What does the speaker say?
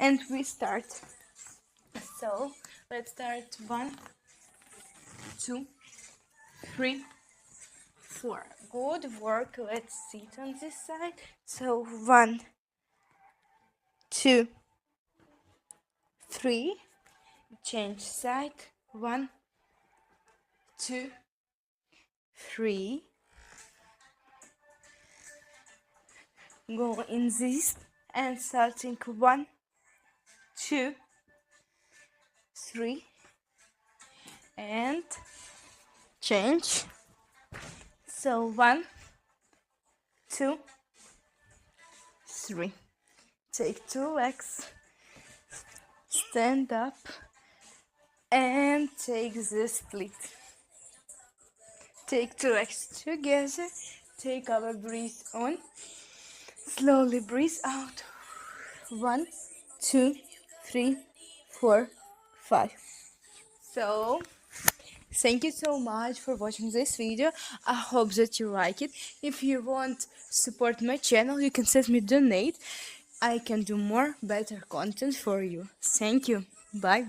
and we start. So let's start 1, 2, 3, 4. Good work. Let's sit on this side. So 1, 2, 3. Change side. 1, 2, 3. Go in this and starting 1, 2, 3, and change. So 1, 2, 3. Take 2 legs, stand up, and take the split. Take 2 legs together, take our breath on, slowly breathe out. 1, 2, 3, 4, 5. So thank you so much for watching this video. I hope that you like it. If you want support my channel, you can send me donate. I can do more better content for you. Thank you. Bye.